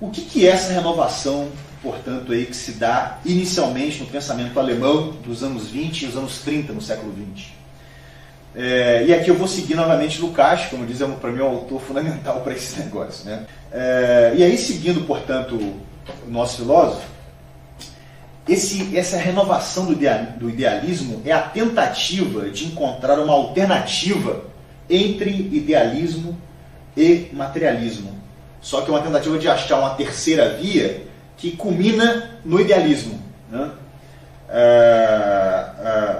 O que é essa renovação, portanto, aí, que se dá inicialmente no pensamento alemão dos anos 20 e os anos 30 no século 20? E aqui eu vou seguir novamente Lukács, como diz, para mim é um autor fundamental para esse negócio, né? E aí, seguindo, portanto, o nosso filósofo, essa renovação do idealismo é a tentativa de encontrar uma alternativa entre idealismo e materialismo. Só que é uma tentativa de achar uma terceira via que culmina no idealismo, né?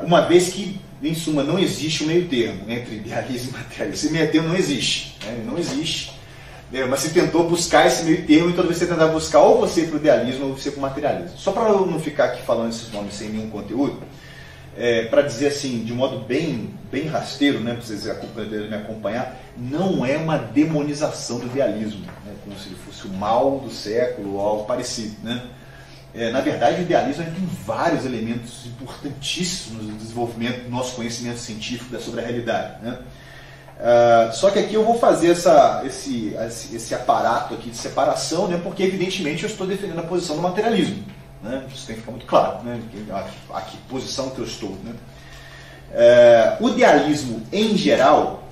Uma vez que, em suma, não existe um meio termo entre idealismo e materialismo. Esse meio termo não existe, né? Não existe. Mas você tentou buscar esse meio termo, e toda vez que você tentar buscar, ou você para o idealismo ou você para o materialismo. Só para eu não ficar aqui falando esses nomes sem nenhum conteúdo, para dizer assim, de modo bem rasteiro, né, para vocês poderem me acompanhar, não é uma demonização do idealismo, né, como se ele fosse o mal do século ou algo parecido, né? Na verdade, o idealismo tem vários elementos importantíssimos no desenvolvimento do nosso conhecimento científico sobre a realidade, né? Só que aqui eu vou fazer esse aparato aqui de separação, né, porque evidentemente eu estou defendendo a posição do materialismo, né? Isso tem que ficar muito claro, né, a que posição que eu estou, né? O idealismo em geral,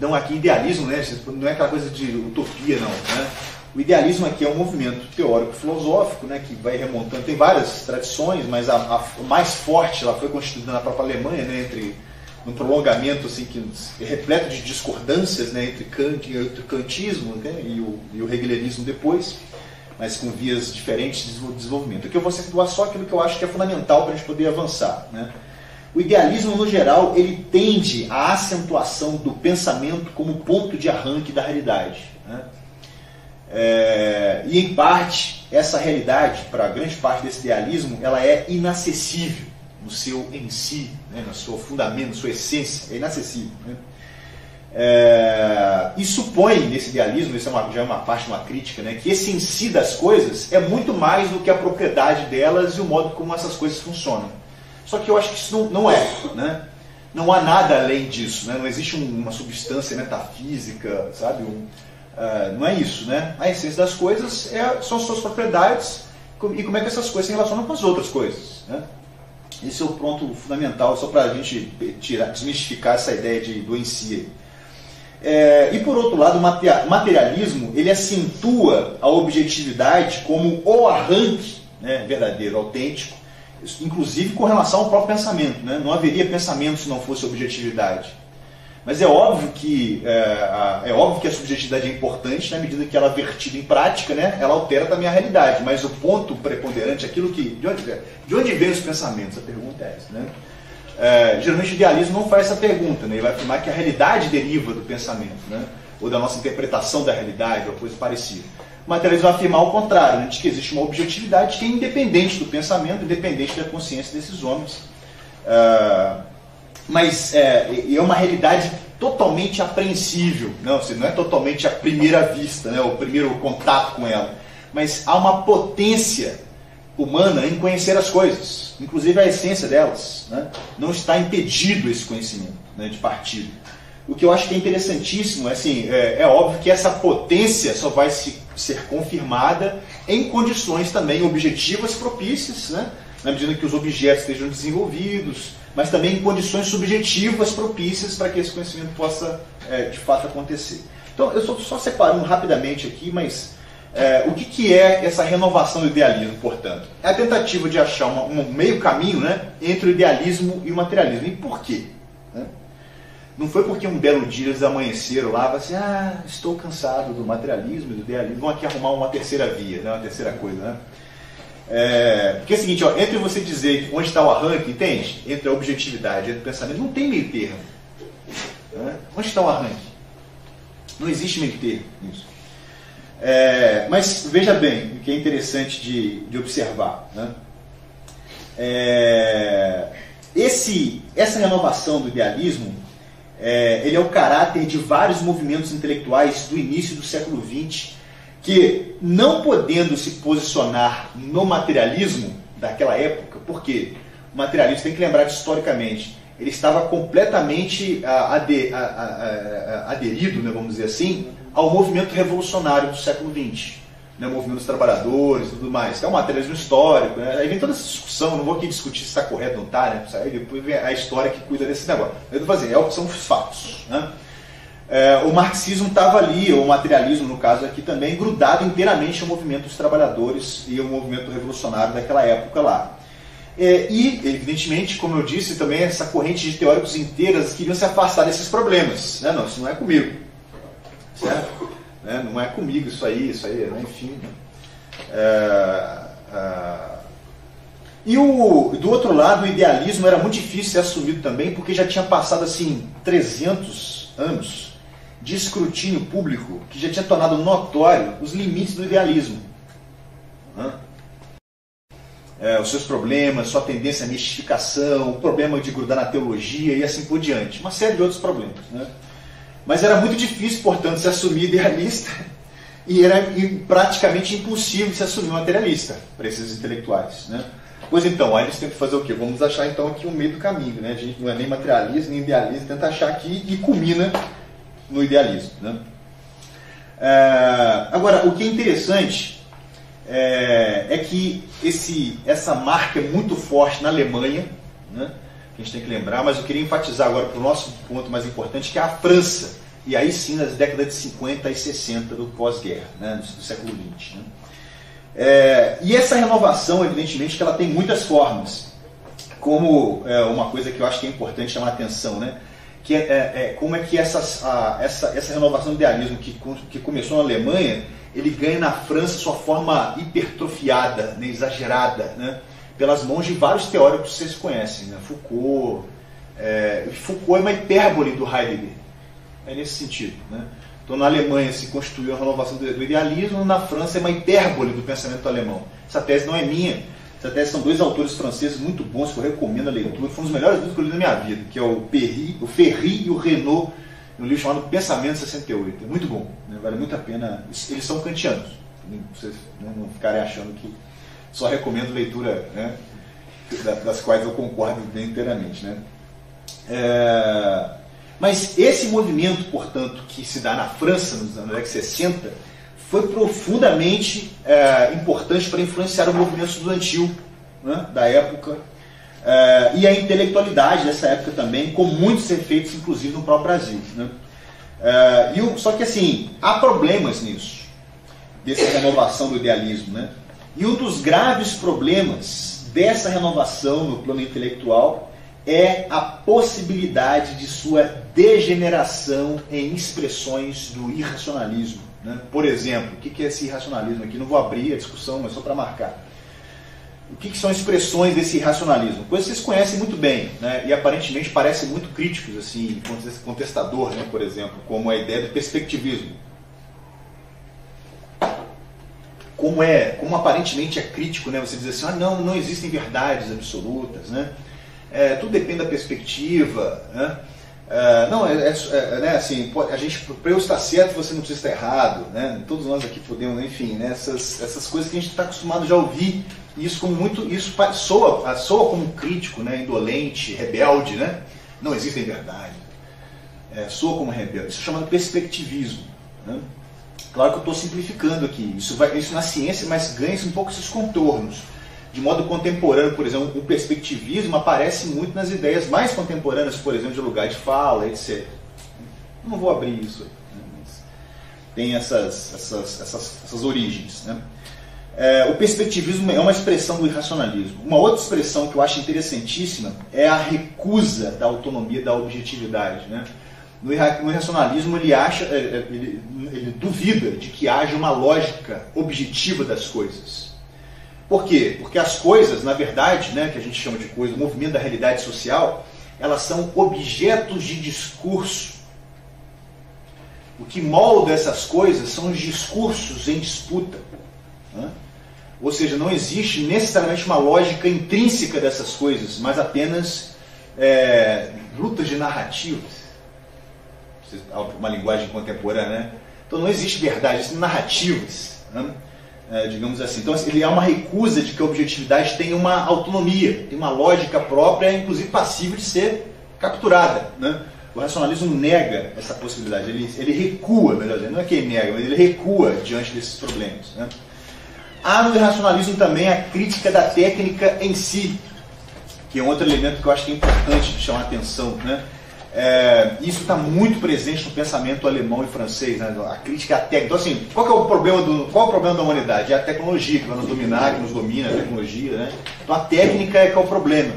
não aqui idealismo, né, não é aquela coisa de utopia, não, né? O idealismo aqui é um movimento teórico-filosófico, né, que vai remontando, tem várias tradições, mas a mais forte ela foi constituída na própria Alemanha, né, um prolongamento assim, que é repleto de discordâncias, né, entre Kant e o kantismo, né, e o hegelianismo depois, mas com vias diferentes de desenvolvimento. Aqui eu vou situar só aquilo que eu acho que é fundamental para a gente poder avançar, né? O idealismo, no geral, ele tende à acentuação do pensamento como ponto de arranque da realidade, né? E, em parte, essa realidade, para grande parte desse idealismo, ela é inacessível no seu em si, né, no seu fundamento, na sua essência, é inacessível, né? E supõe nesse idealismo, isso já é uma parte de uma crítica, né, que esse em si das coisas é muito mais do que a propriedade delas e o modo como essas coisas funcionam. Só que eu acho que isso não é, né? Não há nada além disso, né? Não existe uma substância metafísica, sabe? Não é isso, né? A essência das coisas são as suas propriedades e como é que essas coisas se relacionam com as outras coisas, né? Esse é o ponto fundamental, só para a gente desmistificar essa ideia do em si. E por outro lado, o materialismo ele acentua a objetividade como o arranque, né, verdadeiro, autêntico, inclusive com relação ao próprio pensamento, né? Não haveria pensamento se não fosse objetividade. Mas é óbvio que a subjetividade é importante na medida que ela é vertida em prática, né? Ela altera também a realidade. Mas o ponto preponderante, aquilo que de onde vem os pensamentos? A pergunta é essa, né? Geralmente o idealismo não faz essa pergunta, né? Ele vai afirmar que a realidade deriva do pensamento, né? Ou da nossa interpretação da realidade, ou coisa parecida. O materialismo vai afirmar o contrário, né? De que existe uma objetividade que é independente do pensamento, independente da consciência desses homens. Mas é uma realidade totalmente apreensível, não é totalmente à primeira vista, né, o primeiro contato com ela, mas há uma potência humana em conhecer as coisas, inclusive a essência delas, né? Não está impedido esse conhecimento, né, de partida. O que eu acho que é interessantíssimo, assim, é óbvio que essa potência só vai ser confirmada em condições também objetivas propícias, né, na medida que os objetos estejam desenvolvidos, mas também em condições subjetivas propícias para que esse conhecimento possa, de fato, acontecer. Então, eu estou só separando rapidamente aqui, mas o que é essa renovação do idealismo, portanto? É a tentativa de achar um meio caminho, né, entre o idealismo e o materialismo. E por quê? Né? Não foi porque um belo dia eles amanheceram lá e falaram assim, estou cansado do materialismo e do idealismo, vamos aqui arrumar uma terceira via, né, uma terceira coisa, né? Porque é o seguinte, entre você dizer onde está o arranque, entende? Entre a objetividade e o pensamento, não tem meio termo, né? Onde está o arranque? Não existe meio termo nisso. Mas veja bem, o que é interessante de observar, né? Essa renovação do idealismo, ele é o caráter de vários movimentos intelectuais do início do século XX, que, não podendo se posicionar no materialismo daquela época, porque o materialismo, tem que lembrar que, historicamente, ele estava completamente aderido, né, vamos dizer assim, ao movimento revolucionário do século XX. né, o movimento dos trabalhadores e tudo mais, que é um materialismo histórico, né? Aí vem toda essa discussão, não vou aqui discutir se está correto ou não está, né? Aí depois vem a história que cuida desse negócio. Eu estou fazendo, são os fatos, né? O marxismo estava ali, ou o materialismo, no caso aqui também, grudado inteiramente ao movimento dos trabalhadores e ao movimento revolucionário daquela época lá. E, evidentemente, como eu disse, também essa corrente de teóricos inteiras queriam se afastar desses problemas. Né? Não, isso não é comigo. Certo? Não é comigo isso aí, né? Enfim. E do outro lado, o idealismo era muito difícil de ser assumido também, porque já tinha passado assim 300 anos de escrutínio público que já tinha tornado notório os limites do idealismo. Os seus problemas, sua tendência à mistificação, o problema de grudar na teologia e assim por diante. Uma série de outros problemas. Né? Mas era muito difícil, portanto, se assumir idealista e era praticamente impossível se assumir materialista para esses intelectuais. Né? Pois então, aí eles tentam fazer o quê? Vamos achar então aqui um meio do caminho. Né? A gente não é nem materialista, nem idealista, tenta achar aqui e culmina no idealismo. Né? Agora, o que é interessante é que essa marca é muito forte na Alemanha, né? Que a gente tem que lembrar, mas eu queria enfatizar agora para o nosso ponto mais importante, que é a França, e aí sim nas décadas de 50 e 60 do pós-guerra, né? Do século XX. Né? E essa renovação, evidentemente, que ela tem muitas formas, como uma coisa que eu acho que é importante chamar a atenção, né? Que como é que essa renovação do idealismo que começou na Alemanha, ele ganha na França sua forma hipertrofiada, né, exagerada, né, pelas mãos de vários teóricos que vocês conhecem. Né, Foucault é uma hipérbole do Heidegger, nesse sentido. Né. Então na Alemanha se constituiu a renovação do idealismo, na França é uma hipérbole do pensamento alemão. Essa tese não é minha, essa tese são dois autores franceses muito bons que eu recomendo a leitura, foram os melhores livros que eu li na minha vida, que é o Ferry e o Renaud, um livro chamado Pensamento 68. É muito bom, né? Vale muito a pena. Eles são kantianos, pra vocês não ficarem achando que só recomendo leitura, né, das quais eu concordo bem inteiramente. Né? Mas esse movimento, portanto, que se dá na França nos anos 60, foi profundamente importante para influenciar o movimento estudantil, né, da época, e a intelectualidade dessa época também, com muitos efeitos, inclusive no próprio Brasil. Né? Só que assim, há problemas nisso, dessa renovação do idealismo. Né? E um dos graves problemas dessa renovação no plano intelectual é a possibilidade de sua degeneração em expressões do irracionalismo. Né? Por exemplo, o que é esse irracionalismo aqui? Não vou abrir a discussão, mas só para marcar. O que são expressões desse irracionalismo? Coisas que vocês conhecem muito bem, né? E aparentemente parecem muito críticos, assim, contestador, né? Por exemplo, como a ideia do perspectivismo. Como aparentemente é crítico, né? Você diz assim, não existem verdades absolutas, né? Tudo depende da perspectiva, né? Né, assim, a gente, para eu estar certo, você não precisa estar errado, né? Todos nós aqui podemos, enfim, né? Essas coisas que a gente está acostumado já a ouvir, isso soa como crítico, né? Indolente, rebelde, né? Não existem verdade, soa como rebelde. Isso é chamado perspectivismo, né? Claro que eu estou simplificando aqui, isso na ciência, mas ganha um pouco esses contornos. De modo contemporâneo, por exemplo, o perspectivismo aparece muito nas ideias mais contemporâneas, por exemplo, de lugar de fala, etc. Não vou abrir isso aí, né? Mas tem essas origens. Né? O perspectivismo é uma expressão do irracionalismo. Uma outra expressão que eu acho interessantíssima é a recusa da autonomia, da objetividade. Né? No irracionalismo ele duvida de que haja uma lógica objetiva das coisas. Por quê? Porque as coisas, na verdade, né, que a gente chama de coisa, o movimento da realidade social, elas são objetos de discurso. O que molda essas coisas são os discursos em disputa. Né? Ou seja, não existe necessariamente uma lógica intrínseca dessas coisas, mas apenas lutas de narrativas. Uma linguagem contemporânea, né? Então não existe verdade, existem narrativas. Né? Digamos assim. Então ele é uma recusa de que a objetividade tem uma autonomia, tem uma lógica própria, inclusive passível de ser capturada. Né? O racionalismo nega essa possibilidade, ele recua, melhor dizendo, não é que ele nega, mas ele recua diante desses problemas. Né? Há no irracionalismo também a crítica da técnica em si, que é outro elemento que eu acho que é importante de chamar a atenção, né? Isso está muito presente no pensamento alemão e francês, né? A crítica à técnica. Então, assim, qual é o problema da humanidade? É a tecnologia que vai nos dominar, que nos domina, a tecnologia, né? Então a técnica é que é o problema.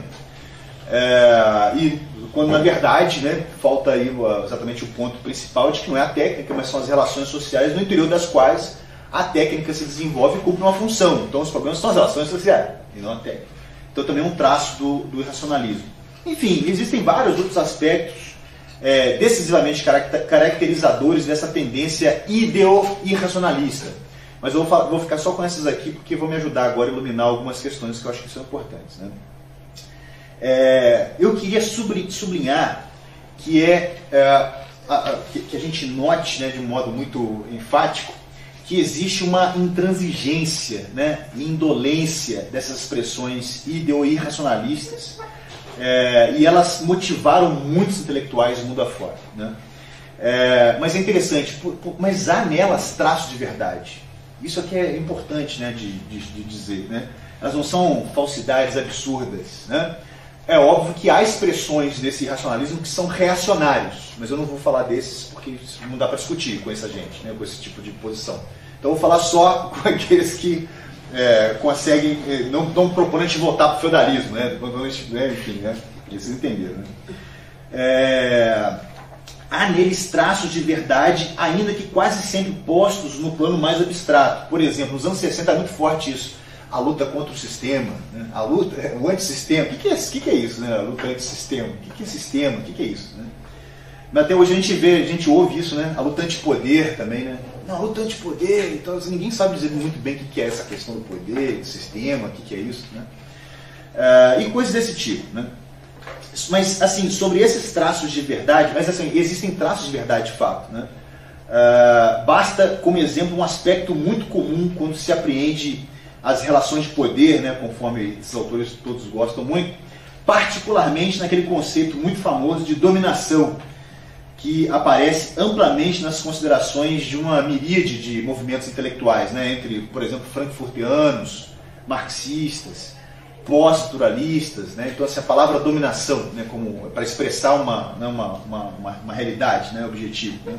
E quando na verdade, né, falta aí exatamente o ponto principal de que não é a técnica, mas são as relações sociais no interior das quais a técnica se desenvolve e cumpre uma função. Então os problemas são as relações sociais e não a técnica. Então também é um traço do irracionalismo. Enfim, existem vários outros aspectos decisivamente caracterizadores dessa tendência ideo-irracionalista. Mas eu vou ficar só com essas aqui porque vão me ajudar agora a iluminar algumas questões que eu acho que são importantes, né? Eu queria sublinhar que que a gente note, né, de um modo muito enfático, que existe uma intransigência, né, indolência dessas expressões ideo-irracionalistas, e elas motivaram muitos intelectuais do mundo afora, né? Mas é interessante, mas há nelas traços de verdade. Isso aqui é importante, né, de dizer, né? Elas não são falsidades absurdas, né? É óbvio que há expressões desse irracionalismo que são reacionários, mas eu não vou falar desses porque não dá para discutir com essa gente, né, com esse tipo de posição. Então eu vou falar só com aqueles que conseguem, não estão propondo a gente voltar para o feudalismo, né? Enfim, né? Vocês entenderam, né? Há neles traços de verdade, ainda que quase sempre postos no plano mais abstrato. Por exemplo, nos anos 60 é muito forte isso. A luta contra o sistema, né? A luta, o antissistema. O que é isso, né? A luta antissistema. O que é sistema? O que é isso, né? Mas até hoje a gente ouve isso, né? A luta antipoder também, né? Não, a luta antipoder, então ninguém sabe dizer muito bem o que é essa questão do poder, do sistema, o que é isso, né? E coisas desse tipo, né? Mas, assim, sobre esses traços de verdade, mas assim, existem traços de verdade de fato, né? Basta, como exemplo, um aspecto muito comum quando se apreende as relações de poder, né, conforme esses autores todos gostam muito, particularmente naquele conceito muito famoso de dominação, que aparece amplamente nas considerações de uma miríade de movimentos intelectuais, né, entre, por exemplo, frankfurtianos, marxistas, pós-estruturalistas, né? Então essa palavra dominação, né, como para expressar uma realidade, né, objetivo, né?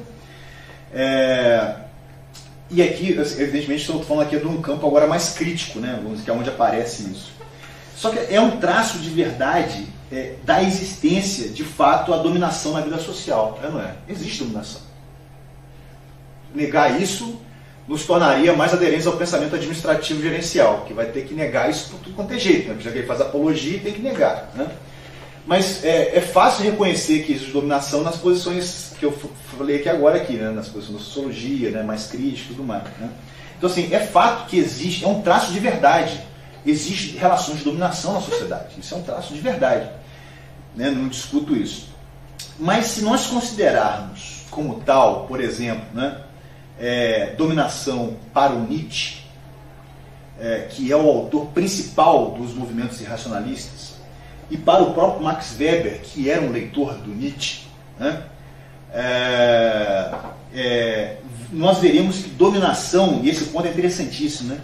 E aqui, evidentemente, estou falando aqui de um campo agora mais crítico, né, que é onde aparece isso. Só que é um traço de verdade da existência, de fato, a dominação na vida social. Não é? Existe dominação. Negar isso nos tornaria mais aderentes ao pensamento administrativo gerencial, que vai ter que negar isso por tudo quanto é jeito, né? Já que ele faz apologia, tem que negar, né? Mas é fácil reconhecer que existe dominação nas posições que eu falei agora, né? Nas posições da sociologia, né? Mais crítica e tudo mais, né? Então, assim, é fato que existe, é um traço de verdade. Existem relações de dominação na sociedade. Isso é um traço de verdade, né? Não discuto isso. Mas se nós considerarmos como tal, por exemplo, né, dominação para o Nietzsche, que é o autor principal dos movimentos irracionalistas, e para o próprio Max Weber, que era um leitor do Nietzsche, né, nós veremos que dominação, e esse ponto é interessantíssimo, né,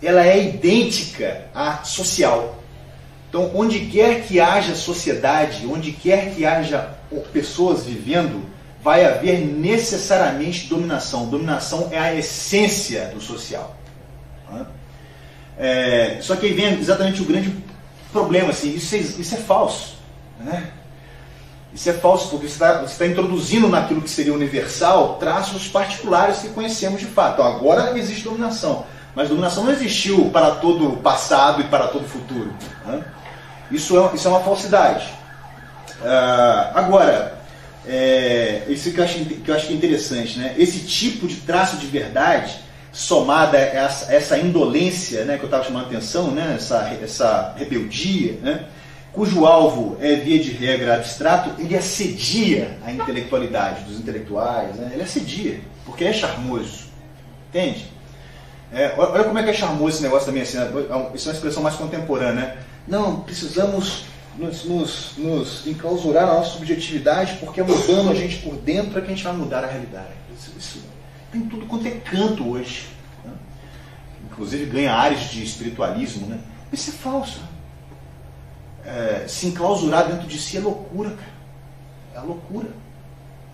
ela é idêntica à social. Então, onde quer que haja sociedade, onde quer que haja pessoas vivendo, vai haver necessariamente dominação. Dominação é a essência do social. Né? Só que aí vem exatamente o grande problema, assim, isso é falso, né? Isso é falso porque você está introduzindo naquilo que seria universal traços particulares que conhecemos de fato. Então, agora existe dominação, mas dominação não existiu para todo o passado e para todo o futuro, né? Isso é uma falsidade. Agora, isso que eu acho que é interessante, né? Esse tipo de traço de verdade, somada a essa indolência, né, que eu estava chamando a atenção, né, essa rebeldia, né, cujo alvo é, via de regra, abstrato, ele assedia a intelectualidade dos intelectuais, né? Ele assedia, porque é charmoso. Entende? Olha como é que é charmoso esse negócio também, assim, isso é uma expressão mais contemporânea, né? Não, precisamos nos enclausurar na nossa subjetividade, porque é mudando a gente por dentro que a gente vai mudar a realidade. Isso tem tudo quanto é canto hoje, né? inclusive ganha áreas de espiritualismo, né? Isso é falso. Se enclausurar dentro de si é loucura, cara. É a loucura,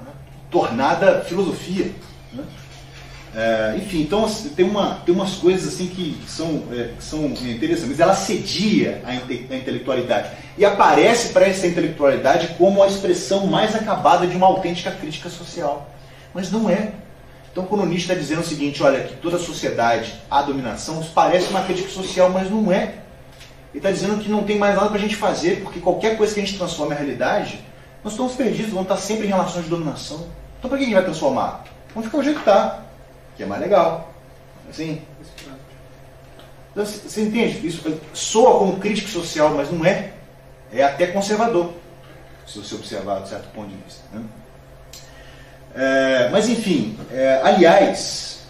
né? Tornada filosofia, né? Enfim, então tem umas coisas assim que são interessantes. Ela assedia a intelectualidade e aparece para essa intelectualidade como a expressão mais acabada de uma autêntica crítica social. Mas não é. Então, quando o Nietzsche está dizendo o seguinte, olha, que toda sociedade há dominação, isso parece uma crítica social, mas não é. Ele está dizendo que não tem mais nada para a gente fazer, porque qualquer coisa que a gente transforme em realidade, nós estamos perdidos, vamos estar sempre em relações de dominação. Então, para que a gente vai transformar? Vamos ficar do jeito que está, que é mais legal. Assim? Então, você entende? Isso soa como crítica social, mas não é. É até conservador, se você observar de certo ponto de vista, né? Mas enfim, aliás,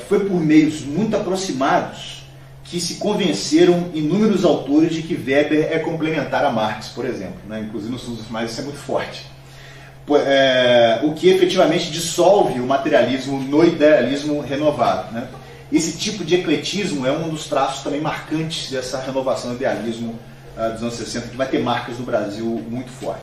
foi por meios muito aproximados que se convenceram inúmeros autores de que Weber é complementar a Marx, por exemplo, né? Inclusive nos estudos mais isso é muito forte. O que efetivamente dissolve o materialismo no idealismo renovado, né? Esse tipo de ecletismo é um dos traços também marcantes dessa renovação do idealismo dos anos 60, que vai ter marcas no Brasil muito forte.